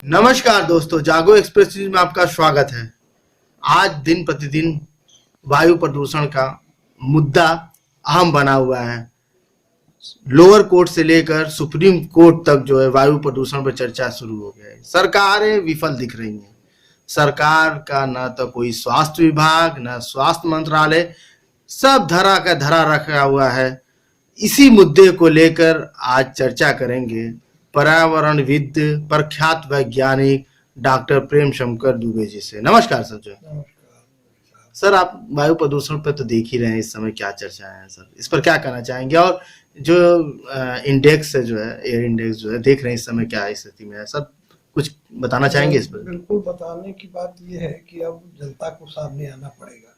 नमस्कार दोस्तों, जागो एक्सप्रेस न्यूज में आपका स्वागत है। आज दिन प्रतिदिन वायु प्रदूषण का मुद्दा अहम बना हुआ है। लोअर कोर्ट से लेकर सुप्रीम कोर्ट तक जो है वायु प्रदूषण पर चर्चा शुरू हो गया है। सरकारें विफल दिख रही हैं। सरकार का न तो कोई स्वास्थ्य विभाग, न स्वास्थ्य मंत्रालय, सब धरा का धरा रखा हुआ है। इसी मुद्दे को लेकर आज चर्चा करेंगे पर्यावरणविद, प्रख्यात वैज्ञानिक डॉक्टर प्रेम शंकर दुबे जी से। नमस्कार सर। जो सर, आप वायु प्रदूषण पर तो देख ही रहे हैं इस समय क्या चर्चा है सर, इस पर क्या कहना चाहेंगे? और जो इंडेक्स है, जो है एयर इंडेक्स, जो है देख रहे हैं इस समय क्या स्थिति में है सर, कुछ बताना चाहेंगे इस पर? बिल्कुल, बताने की बात यह है कि अब जनता को सामने आना पड़ेगा।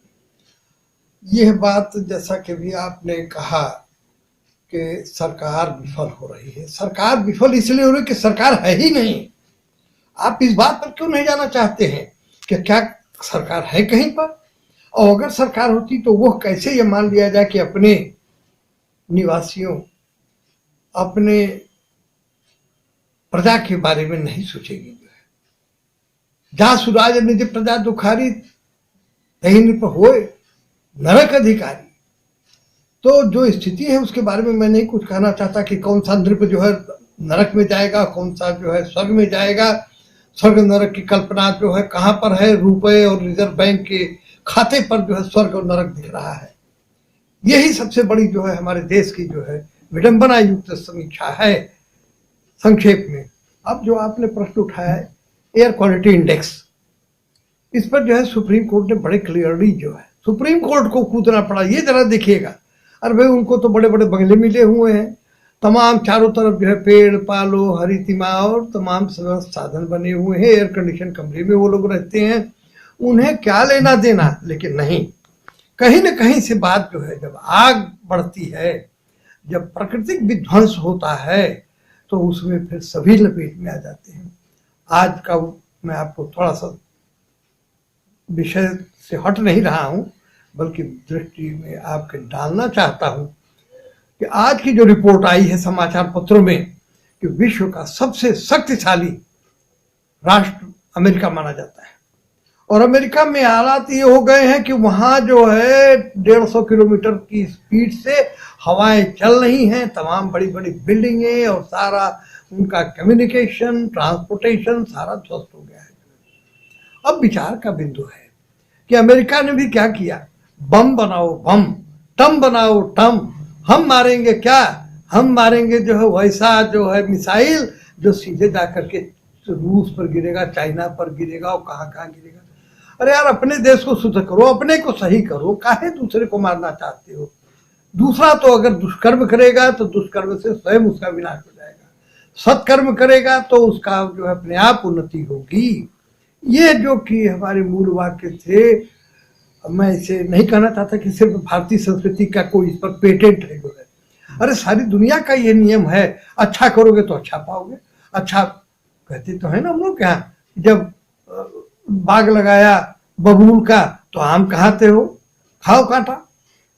यह बात जैसा कि भी आपने कहा कि सरकार विफल हो रही है। सरकार विफल इसलिए हो रही है कि सरकार है ही नहीं। आप इस बात पर क्यों नहीं जाना चाहते हैं कि क्या सरकार है कहीं पर? और अगर सरकार होती तो वह कैसे ये मान लिया जाए कि अपने निवासियों, अपने प्रजा के बारे में नहीं सोचेगी। जहां सुराज निज प्रजा दुखारी तही नृप होए नरक अधिकारी। तो जो स्थिति है उसके बारे में मैं नहीं कुछ कहना चाहता कि कौन सा नृप जो है नरक में जाएगा, कौन सा जो है स्वर्ग में जाएगा। स्वर्ग नरक की कल्पना जो है कहां पर है? रुपए और रिजर्व बैंक के खाते पर जो है स्वर्ग और नरक दिख रहा है। यही सबसे बड़ी जो है हमारे देश की जो है विडंबना युक्त समीक्षा है। संक्षेप में अब जो आपने प्रश्न उठाया है एयर क्वालिटी इंडेक्स, इस पर जो है सुप्रीम कोर्ट ने बड़े क्लियरली जो है सुप्रीम कोर्ट को कूदना पड़ा। ये जरा देखिएगा, अरे भाई उनको तो बड़े बड़े बंगले मिले हुए हैं, तमाम चारों तरफ जो है पेड़ पालो हरितिमा और तमाम साधन बने हुए हैं, एयर कंडीशन कमरे में वो लोग रहते हैं, उन्हें क्या लेना देना। लेकिन नहीं, कहीं ना कहीं से बात जो है, जब आग बढ़ती है, जब प्राकृतिक विध्वंस होता है, तो उसमें फिर सभी लपेट में आ जाते हैं। आज का मैं आपको थोड़ा सा विषय से हट नहीं रहा हूं, बल्कि दृष्टि में आपके डालना चाहता हूं कि आज की जो रिपोर्ट आई है समाचार पत्रों में कि विश्व का सबसे शक्तिशाली राष्ट्र अमेरिका माना जाता है, और अमेरिका में हालात ये हो गए हैं कि वहां जो है 150 किलोमीटर की स्पीड से हवाएं चल रही हैं, तमाम बड़ी बड़ी बिल्डिंगें और सारा उनका कम्युनिकेशन, ट्रांसपोर्टेशन सारा ध्वस्त हो गया है। अब विचार का बिंदु है कि अमेरिका ने भी क्या किया, बम बनाओ बम, टम बनाओ टम। हम मारेंगे क्या? हम मारेंगे जो है वैसा जो है मिसाइल जो सीधे जाकर के रूस पर गिरेगा, चाइना पर गिरेगा और कहाँ कहाँ गिरेगा। अरे यार, अपने देश को शुद्ध करो, अपने को सही करो, काहे दूसरे को मारना चाहते हो? दूसरा तो अगर दुष्कर्म करेगा तो दुष्कर्म से स्वयं उसका विनाश हो जाएगा, सत्कर्म करेगा तो उसका जो है अपने आप उन्नति होगी। ये जो कि हमारे मूल वाक्य थे, मैं इसे नहीं कहना चाहता कि सिर्फ भारतीय संस्कृति का कोई इस पर पेटेंट है जो है, अरे सारी दुनिया का ये नियम है, अच्छा करोगे तो अच्छा पाओगे। अच्छा कहते तो है ना हम लोग, क्या जब बाग लगाया बबूल का तो आम कहाते हो, खाओ कांटा।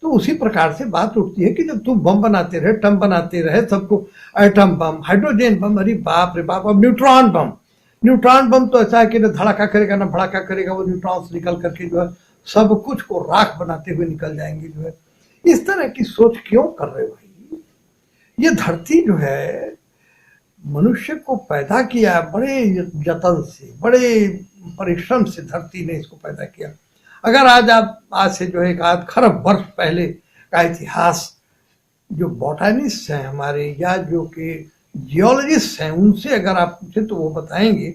तो उसी प्रकार से बात उठती है कि जब तुम बम बनाते रहे, टम बनाते रहे, सबको एटम बम, हाइड्रोजन बम, अरे बाप रे बाप, अब न्यूट्रॉन बम। न्यूट्रॉन बम तो ऐसा है कि न धड़ाका करेगा न भड़ाका करेगा, वो न्यूट्रॉन्स निकल करके जो है सब कुछ को राख बनाते हुए निकल जाएंगे जो है। इस तरह की सोच क्यों कर रहे हो भाई? ये धरती जो है मनुष्य को पैदा किया बड़े जतन से, बड़े परिश्रम से धरती ने इसको पैदा किया। अगर आज से जो है 1 खरब वर्ष पहले का इतिहास जो बॉटनिस्ट हैं हमारे, या जो कि जियोलॉजिस्ट हैं, उनसे अगर आप पूछे तो वो बताएंगे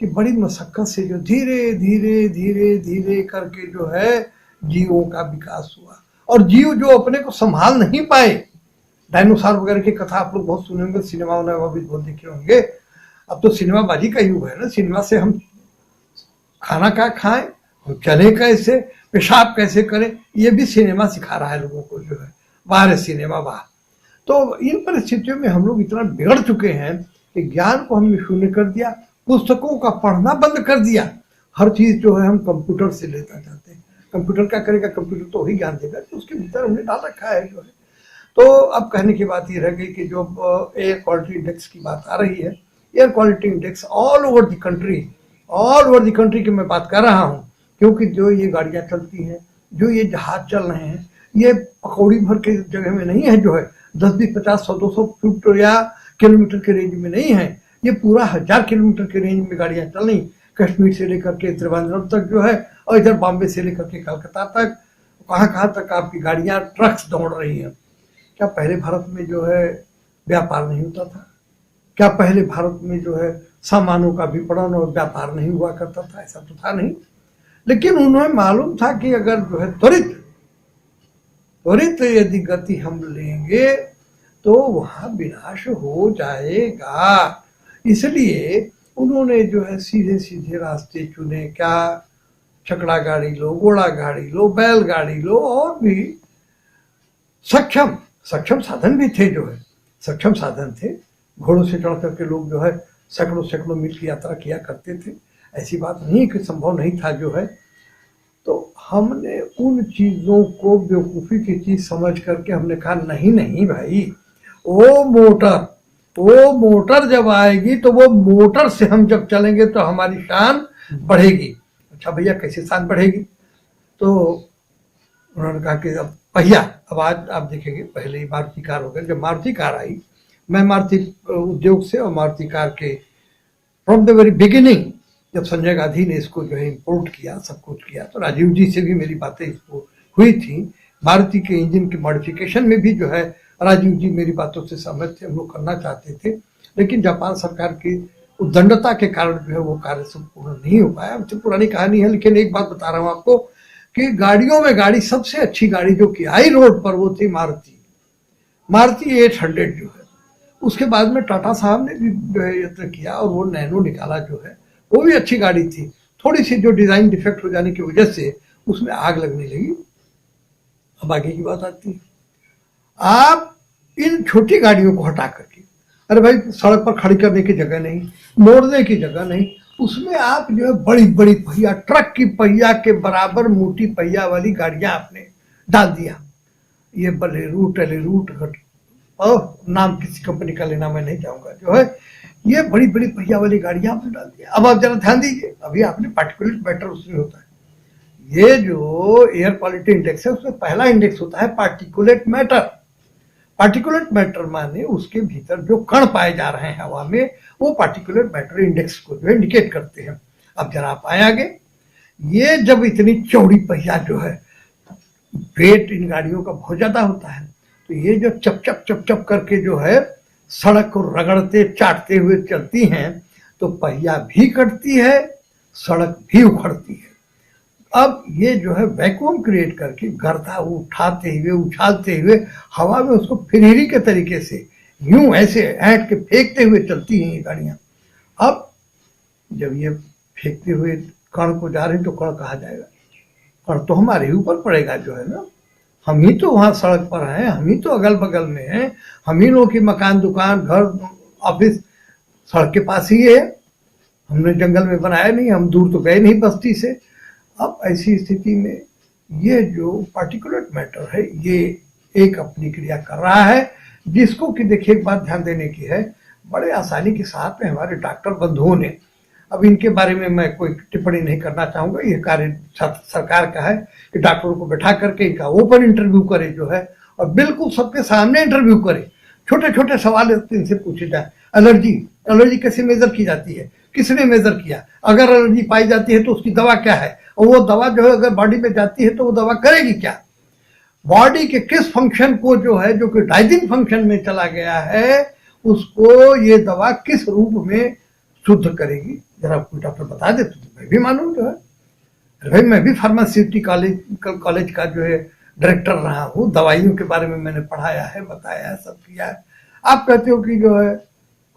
कि बड़ी मशक्कत से जो धीरे धीरे धीरे धीरे करके जो है जीवों का विकास हुआ, और जीव जो अपने को संभाल नहीं पाए, डायनासोर वगैरह की कथा आप लोग बहुत सुने होंगे, सिनेमा भी बहुत देखे होंगे। अब तो सिनेमाबाजी का युग है ना, सिनेमा से हम खाना क्या खाएं, हम चले कैसे, पेशाब कैसे करें, ये भी सिनेमा सिखा रहा है लोगों को जो है। बाहर है सिनेमा बाहर। तो इन परिस्थितियों में हम लोग इतना बिगड़ चुके हैं कि ज्ञान को हमने शून्य कर दिया, पुस्तकों का पढ़ना बंद कर दिया, हर चीज जो है हम कंप्यूटर से लेना चाहते हैं। कंप्यूटर क्या करेगा? कंप्यूटर तो वही ज्ञान देगा तो उसके भीतर हमने डाल रखा है जो है। तो अब कहने की बात ये रह गई कि जो एयर क्वालिटी इंडेक्स की बात आ रही है, air quality index all over the country की मैं बात कर रहा हूँ, क्योंकि जो ये गाड़ियाँ चलती हैं, जो ये जहाज चल रहे हैं, ये पकौड़ी भर के जगह में नहीं है, जो है 10, 20, 50, 100, 200 फुट या किलोमीटर के रेंज में नहीं है, ये पूरा 1000 किलोमीटर के रेंज में गाड़ियाँ चल रही, कश्मीर से लेकर के त्रिवेंद्रम तक जो है, और इधर बॉम्बे से लेकर के कलकत्ता तक, कहाँ तक आपकी गाड़ियाँ ट्रक्स दौड़ रही हैं। क्या पहले भारत में जो है व्यापार नहीं होता था? क्या पहले भारत में जो है सामानों का विपणन और व्यापार नहीं हुआ करता था? ऐसा तो था नहीं, लेकिन उन्हें मालूम था कि अगर जो है त्वरित यदि गति हम लेंगे तो वहां विनाश हो जाएगा। इसलिए उन्होंने जो है सीधे सीधे रास्ते चुने। क्या? छकड़ा गाड़ी लो, घोड़ा गाड़ी लो, बैलगाड़ी लो, और भी सक्षम साधन भी थे, जो है सक्षम साधन थे। घोड़ों से चढ़ करके लोग जो है सैकड़ों मील की यात्रा किया करते थे। ऐसी बात नहीं कि संभव नहीं था, जो है। तो हमने उन चीजों को बेवकूफी की चीज समझ करके हमने कहा नहीं भाई, वो मोटर जब आएगी तो वो मोटर से हम जब चलेंगे तो हमारी शान बढ़ेगी। अच्छा भैया, कैसे शान बढ़ेगी? तो उन्होंने कहा कि अब पहिया, अब आज आप देखेंगे, पहले ही मारुति कार हो गए। जब मारुति कार आई, मैं मारुति उद्योग से और मारुति कार के फ्रॉम द वेरी बिगिनिंग, जब संजय गांधी ने इसको जो है इम्पोर्ट किया, सब कुछ किया, तो राजीव जी से भी मेरी बातें इसको हुई थी। मारुति के इंजन की मॉडिफिकेशन में भी जो है राजीव जी मेरी बातों से सहमत थे, हम लोग करना चाहते थे, लेकिन जापान सरकार की उद्दंडता के कारण जो है वो कार्य संपूर्ण नहीं हो पाया। हमसे पुरानी कहानी है, लेकिन एक बात बता रहा हूँ आपको कि गाड़ियों में सबसे अच्छी गाड़ी जो कि आई रोड पर, वो थी मारुति 800 जो है। उसके बाद में टाटा साहब ने भी जो है यत्न किया और वो नैनो निकाला, जो है वो भी अच्छी गाड़ी थी। थोड़ी सी जो डिजाइन डिफेक्ट हो जाने की वजह से उसमें आग लगने लगी। अब आगे की बात आती है, आप इन छोटी गाड़ियों को हटा करके, अरे भाई सड़क पर खड़ी करने की जगह नहीं, मोड़ने की जगह नहीं, उसमें आप जो है बड़ी बड़ी पहिया, ट्रक की पहिया के बराबर मोटी पहिया वाली गाड़ियां आपने डाल दिया। ये बलेरू, टेलेरू, और नाम किसी कंपनी का लेना मैं नहीं चाहूंगा, जो है ये बड़ी बड़ी पहिया वाली गाड़ियां आपने डाल दिया। अब आप जरा ध्यान दीजिए, अभी आपने पार्टिकुलेट मैटर उसमें होता है। ये जो एयर क्वालिटी इंडेक्स है, उसमें पहला इंडेक्स होता है पार्टिकुलेट मैटर। पार्टिकुलेट मैटर माने उसके भीतर जो कण पाए जा रहे हैं हवा में, वो पार्टिकुलेट मैटर इंडेक्स को जो है इंडिकेट करते हैं। अब जरा आप आए आगे, ये जब इतनी चौड़ी पहिया जो है, वेट इन गाड़ियों का बहुत ज्यादा होता है, तो ये जो चप करके जो है सड़क को रगड़ते चाटते हुए चलती हैं, तो पहिया भी कटती है, सड़क भी उखड़ती है। अब ये जो है वैक्यूम क्रिएट करके गर्दा उठाते हुए, उछालते हुए हवा में उसको फिरहरी के तरीके से यूं ऐसे ऐंठ के फेंकते हुए चलती हैं ये गाड़ियां। अब जब ये फेंकते हुए कण को जा रहे हैं, तो कण कहाँ जाएगा? कण तो हमारे ऊपर पड़ेगा, जो है ना। हम ही तो वहां सड़क पर हैं, हम ही तो अगल बगल में हैं, हम ही लोगों की मकान, दुकान, घर, ऑफिस सड़क के पास ही है। हमने जंगल में बनाया नहीं, हम दूर तो गए नहीं बस्ती से। अब ऐसी स्थिति में ये जो पार्टिकुलेट मैटर है, ये एक अपनी क्रिया कर रहा है, जिसको कि देखिए एक बात ध्यान देने की है, बड़े आसानी के साथ में हमारे डॉक्टर बंधुओं ने, अब इनके बारे में मैं कोई टिप्पणी नहीं करना चाहूंगा, ये कार्य सरकार का है कि डॉक्टरों को बैठा करके इनका ओपन इंटरव्यू करे, जो है, और बिल्कुल सबके सामने इंटरव्यू करे। छोटे छोटे सवाल इनसे पूछे जाए। एलर्जी कैसे मेजर की जाती है, किसने मेजर किया, अगर एलर्जी पाई जाती है तो उसकी दवा क्या है, और वो दवा जो है अगर बॉडी में जाती है तो वो दवा करेगी क्या, बॉडी के किस फंक्शन को जो है, जो कि डाइजिंग फंक्शन में चला गया है, उसको ये दवा किस रूप में शुद्ध करेगी। जरा कोई डॉक्टर बता दे तो मैं भी मालूम, जो है भाई मैं भी फार्मास्यूटिकल कॉलेज का जो है डायरेक्टर रहा हूँ, दवाइयों के बारे में मैंने पढ़ाया है, बताया है, सब किया है। आप कहते हो कि जो है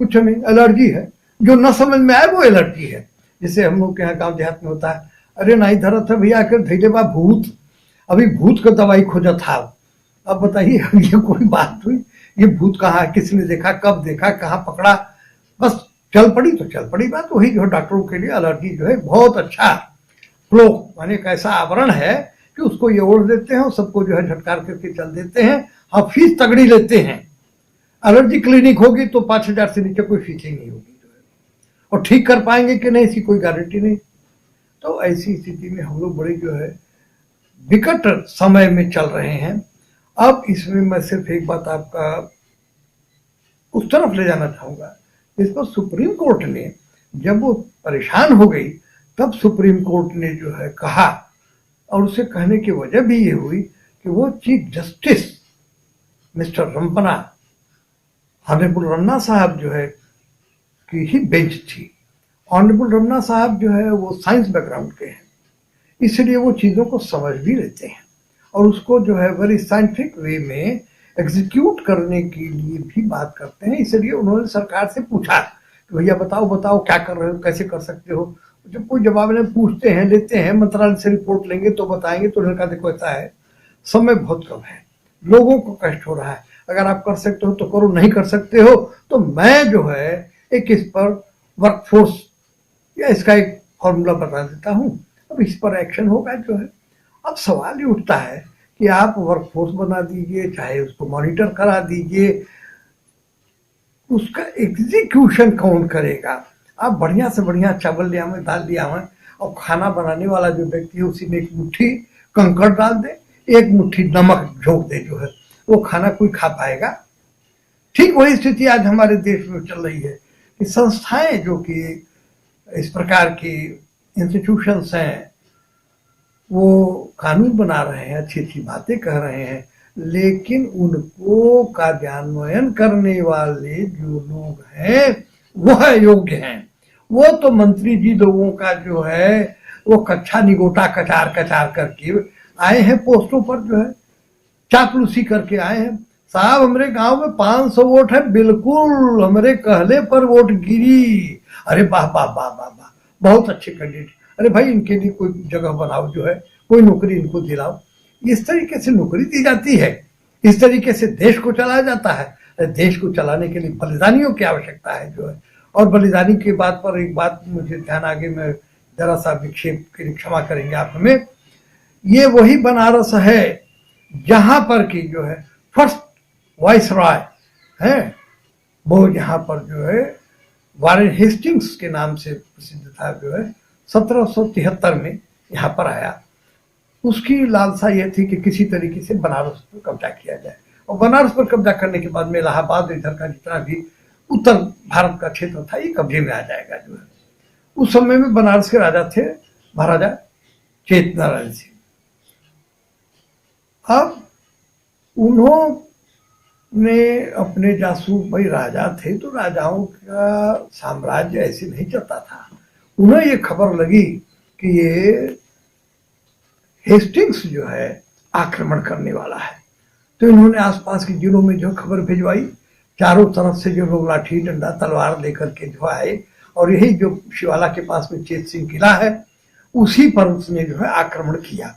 कुछ नहीं, एलर्जी है, जो न समझ में आए वो एलर्जी है। जैसे हम लोग के यहाँ गाँव देहात में होता है, अरे नहीं धरा था भैया, आकर धैले बा भूत, अभी भूत का दवाई खोजा था। अब बताइए, ये कोई बात हुई? ये भूत कहाँ, किसने देखा, कब देखा, कहाँ पकड़ा, बस चल पड़ी तो चल पड़ी बात। वही जो डॉक्टरों के लिए एलर्जी जो है बहुत अच्छा फ्लो, माने एक ऐसा आवरण है कि उसको ये ओढ़ देते हैं और सबको जो है झटकार करके चल देते हैं। हाँ, फीस तगड़ी लेते हैं। एलर्जी क्लिनिक होगी तो 5,000 से नीचे कोई फीस ही नहीं होगी। और ठीक कर पाएंगे कि नहीं, इसकी कोई गारंटी नहीं। तो ऐसी स्थिति में हम लोग बड़े जो है विकट समय में चल रहे हैं। अब इसमें मैं सिर्फ एक बात आपका उस तरफ ले जाना चाहूंगा, इस पर सुप्रीम कोर्ट ने जब वो परेशान हो गई तब सुप्रीम कोर्ट ने जो है कहा, और उसे कहने की वजह भी ये हुई कि वो chief justice mister Ramana, honourable Ramana साहब जो है की ही बेंच थी। ऑनरेबल रमना साहब जो है वो साइंस बैकग्राउंड के हैं, इसलिए वो चीज़ों को समझ भी लेते हैं और उसको जो है वेरी साइंटिफिक वे में एग्जीक्यूट करने के लिए भी बात करते हैं। इसलिए उन्होंने सरकार से पूछा कि भैया बताओ बताओ क्या कर रहे हो, कैसे कर सकते हो। जब कोई जवाब नहीं, पूछते हैं, लेते हैं, मंत्रालय से रिपोर्ट लेंगे तो बताएंगे। तो उन्होंने कहा देखो ऐसा है, समय बहुत कम है, लोगों को कष्ट हो रहा है, अगर आप कर सकते हो तो करो, नहीं कर सकते हो तो मैं जो है एक इस पर वर्कफोर्स या इसका एक फॉर्मूला बता देता हूँ, अब इस पर एक्शन होगा जो है। अब सवाल ये उठता है कि आप वर्कफोर्स बना दीजिए, चाहे उसको मॉनिटर करा दीजिए, उसका एग्जीक्यूशन कौन करेगा। आप बढ़िया से बढ़िया चावल ले आवे, दाल ले आवे, और खाना बनाने वाला जो व्यक्ति है उसी में एक मुट्ठी कंकड़ डाल दे, एक मुट्ठी नमक झोंक दे, जो है वो खाना कोई खा पाएगा। ठीक वही स्थिति आज हमारे देश में चल रही है कि संस्थाएं जो कि इस प्रकार की इंस्टीट्यूशंस हैं वो कानून बना रहे हैं, अच्छी अच्छी बातें कह रहे हैं, लेकिन उनको कार्यान्वयन करने वाले जो लोग हैं वह योग्य हैं। वो तो मंत्री जी लोगों का जो है वो कच्चा निगोटा कचार कचार करके आए हैं पोस्टों पर, जो है चापलूसी करके आए हैं। साहब हमारे गांव में 500 वोट है, बिल्कुल हमारे कहले पर वोट गिरी। अरे वाह वाह वाह वाह वाह, बहुत अच्छे कैंडिडेट, अरे भाई इनके लिए कोई जगह बनाओ, जो है कोई नौकरी इनको दिलाओ। इस तरीके से नौकरी दी जाती है, इस तरीके से देश को चलाया जाता है। देश को चलाने के लिए बलिदानियों की आवश्यकता है, जो है। और बलिदानी की बात पर एक बात मुझे ध्यान आगे में जरा सा विक्षेप के लिए क्षमा करेंगे आप हमें, ये वही बनारस है जहां पर की जो है फर्स्ट वाइस रॉय है, वो यहाँ पर जो है वारेन हेस्टिंग्स के नाम से प्रसिद्ध था, जो है 1773 में यहाँ पर आया। उसकी लालसा यह थी कि किसी तरीके से बनारस पर कब्जा किया जाए, और बनारस पर कब्जा करने के बाद में इलाहाबाद इधर का जितना भी उत्तर भारत का क्षेत्र था ये कब्जे में आ जाएगा, जो है। उस समय में बनारस के राजा थे महाराजा चेतनारायण सिंह। अब उन्होंने अपने जासूस, भाई राजा थे तो राजाओं का साम्राज्य ऐसे नहीं चलता था। उन्हें ये खबर लगी कि ये हेस्टिंग्स जो है आक्रमण करने वाला है, तो इन्होंने आसपास के जिलों में जो खबर भिजवाई, चारों तरफ से जो लोग लाठी डंडा तलवार लेकर के जो आए, और यही जो शिवाला के पास में चेत सिंह किला है उसी पर उसने जो है आक्रमण किया।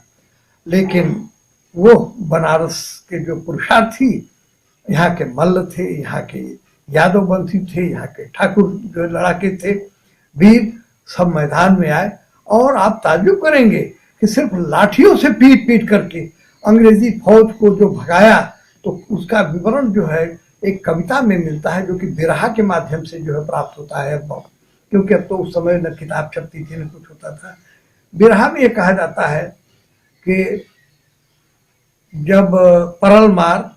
लेकिन वो बनारस के जो पुरुषार्थी, यहाँ के मल्ल थे, यहाँ के यादव वंशी थे, यहाँ के ठाकुर जो लड़ाके थे, वीर, सब मैदान में आए। और आप ताज्जुब करेंगे कि सिर्फ लाठियों से पीट पीट करके अंग्रेजी फौज को जो भगाया, तो उसका विवरण जो है एक कविता में मिलता है, जो कि बिरहा के माध्यम से जो है प्राप्त होता है। अब क्योंकि अब तो उस समय न किताब छपती थी न कुछ होता था। बिरहा में ये कहा जाता है कि जब परल मार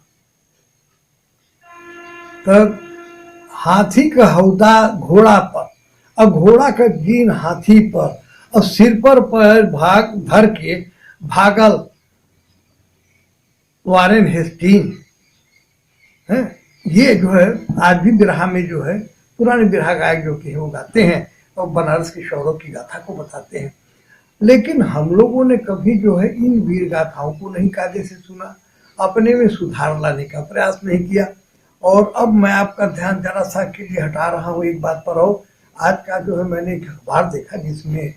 तब हाथी का हौदा घोड़ा पर, अब घोड़ा का जीन हाथी पर, और सिर पर भाग धर के भागल वारेन हेस्टिंग है। ये जो है आज भी बिरहा में जो है पुराने बिरहा गायक जो कि वो गाते हैं और बनारस के शौर्य की गाथा को बताते हैं। लेकिन हम लोगों ने कभी जो है इन वीर गाथाओं को नहीं कायदे से सुना, अपने में सुधार लाने का प्रयास नहीं किया। और अब मैं आपका ध्यान जरा सा के लिए हटा रहा हूँ एक बात पर। और आज का जो है मैंने एक अखबार देखा जिसमें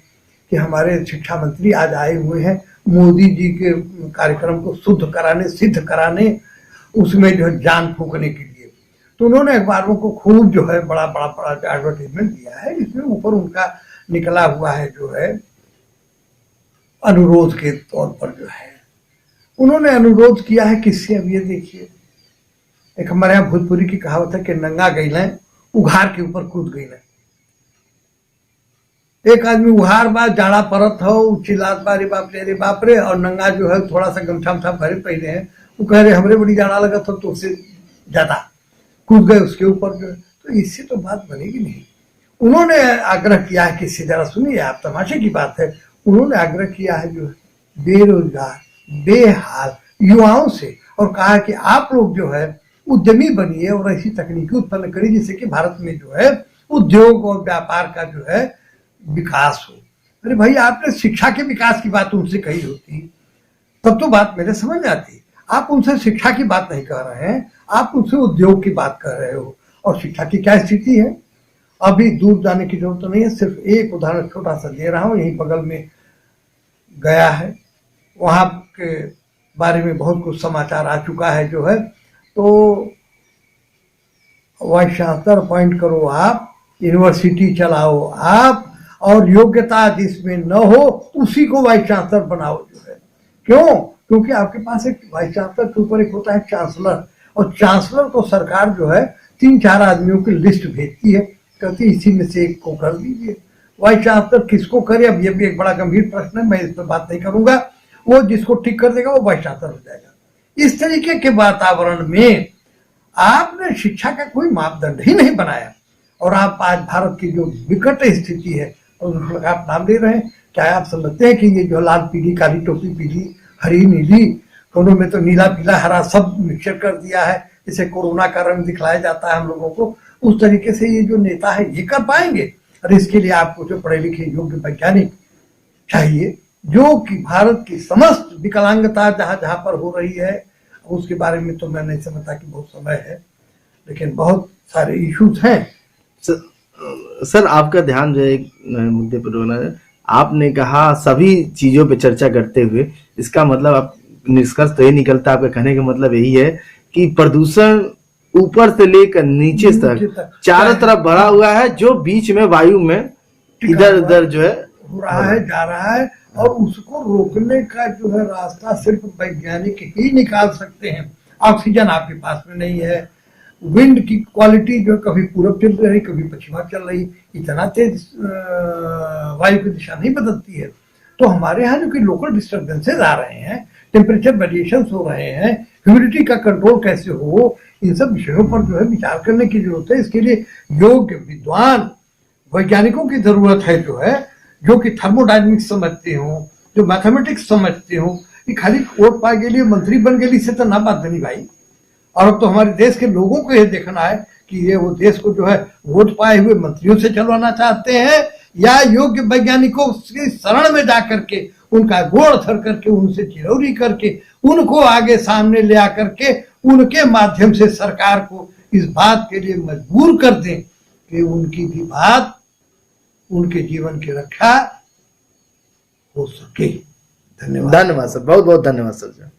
कि हमारे शिक्षा मंत्री आज आए हुए हैं मोदी जी के कार्यक्रम को शुद्ध कराने, सिद्ध कराने, उसमें जो है जान फूकने के लिए। तो उन्होंने अखबारों को खूब जो है बड़ा बड़ा बड़ा एडवर्टाइजमेंट दिया है। इसमें ऊपर उनका निकला हुआ है जो है अनुरोध के तौर पर जो है उन्होंने अनुरोध किया है किससे। अब ये देखिए, एक हमारे यहाँ भोजपुरी की कहावत है कि नंगा गई उघार के ऊपर कूद गई। एक आदमी उहार बा जाड़ा परत हो चिल्लात बा रे बाप रे, और नंगा जो है थोड़ा सा गमछा उमछा भरे पहले है, वो कह रहे हमरे बड़ी जाड़ा लगा था तो उससे ज्यादा कूद गए उसके ऊपर जो है, तो इससे तो बात बनेगी नहीं। उन्होंने आग्रह किया है, किससे जरा सुनिए आप, तमाशे की बात है, उन्होंने आग्रह किया है जो है बेरोजगार बेहाल युवाओं से, और कहा कि आप लोग जो है उद्यमी बनिए और ऐसी तकनीकी उत्पन्न करिए जिससे कि भारत में जो है उद्योग और व्यापार का जो है विकास हो। अरे भाई, आपने शिक्षा के विकास की बात उनसे कही होती तब तो बात मेरे समझ आती। आप उनसे शिक्षा की बात नहीं कर रहे हैं, आप उनसे उद्योग की बात कर रहे हो। और शिक्षा की क्या स्थिति है, अभी दूर जाने की जरूरत नहीं है, सिर्फ एक उदाहरण छोटा सा दे रहा हूं। यहीं बगल में गया है, वहां के बारे में बहुत कुछ समाचार आ चुका है जो है, तो वाइस चांसलर अपॉइंट करो आप, यूनिवर्सिटी चलाओ आप, और योग्यता जिसमें न हो उसी को वाइस चांसलर बनाओ जो है। क्यों? क्योंकि आपके पास एक वाइस चांसलर के ऊपर एक होता है चांसलर, और चांसलर को सरकार जो है 3-4 आदमियों की लिस्ट भेजती है, कहती इसी में से एक को कर दीजिए। वाइस चांसलर किसको करे, अब ये भी एक बड़ा गंभीर प्रश्न है, मैं इस पर बात नहीं करूंगा। वो जिसको ठीक कर देगा वो वाइस चांसलर हो जाएगा। इस तरीके के वातावरण में आपने शिक्षा का कोई मापदंड ही नहीं बनाया, और आप आज भारत की जो विकट स्थिति है और आप नाम ले रहे हैं, क्या आप समझते हैं कि ये जो लाल पीली काली टोपी पीली हरी नीली, दोनों में तो नीला पीला हरा सब मिक्सचर कर दिया है, इसे कोरोना का रंग दिखलाया जाता है हम लोगों को, उस तरीके से ये जो नेता है ये कर पाएंगे? और इसके लिए आपको जो पढ़े लिखे योग्य वैज्ञानिक चाहिए, जो कि भारत की समस्त विकलांगता जहां जहां पर हो रही है उसके बारे में तो मैं नहीं समझता कि बहुत समय है, लेकिन बहुत सारे इश्यूज हैं। सर आपका ध्यान जो है एक मुद्दे पर होना है, आपने कहा सभी चीजों पे चर्चा करते हुए, इसका मतलब आप निष्कर्ष तो ये निकलता है, आपका कहने का मतलब यही है कि प्रदूषण ऊपर से लेकर नीचे तक चारों तरफ बढ़ा हुआ है, जो बीच में वायु में इधर उधर जो है हो रहा है जा रहा है, और उसको रोकने का जो है रास्ता सिर्फ वैज्ञानिक ही निकाल सकते हैं। ऑक्सीजन आपके पास में नहीं है, विंड की क्वालिटी जो कभी पूरब चल रही कभी पश्चिमा चल रही, इतना तेज वायु की दिशा नहीं बदलती है। तो हमारे यहाँ जो कि लोकल डिस्टर्बेंसेज आ रहे हैं, टेम्परेचर वेरिएशंस हो रहे हैं, ह्यूमिडिटी का कंट्रोल कैसे हो, इन सब विषयों पर जो है विचार करने की जरूरत है। इसके लिए योग्य विद्वान वैज्ञानिकों की जरूरत है जो है, जो कि थर्मोडायनेमिक्स समझते हो, जो मैथमेटिक्स समझते हो। ये खाली वोट पाए के लिए मंत्री बन गए इससे तो ना बात बनी भाई। और अब तो हमारे देश के लोगों को यह देखना है कि ये वो देश को जो है वोट पाए हुए मंत्रियों से चलवाना चाहते हैं, या योग्य वैज्ञानिकों की शरण में जाकर के उनका गोड़ धर करके उनसे चिरौरी करके उनको आगे सामने ले आकर के उनके माध्यम से सरकार को इस बात के लिए मजबूर कर दें कि उनकी भी बात, उनके जीवन की रक्षा हो सके। धन्यवाद। धन्यवाद सर, बहुत बहुत धन्यवाद सर।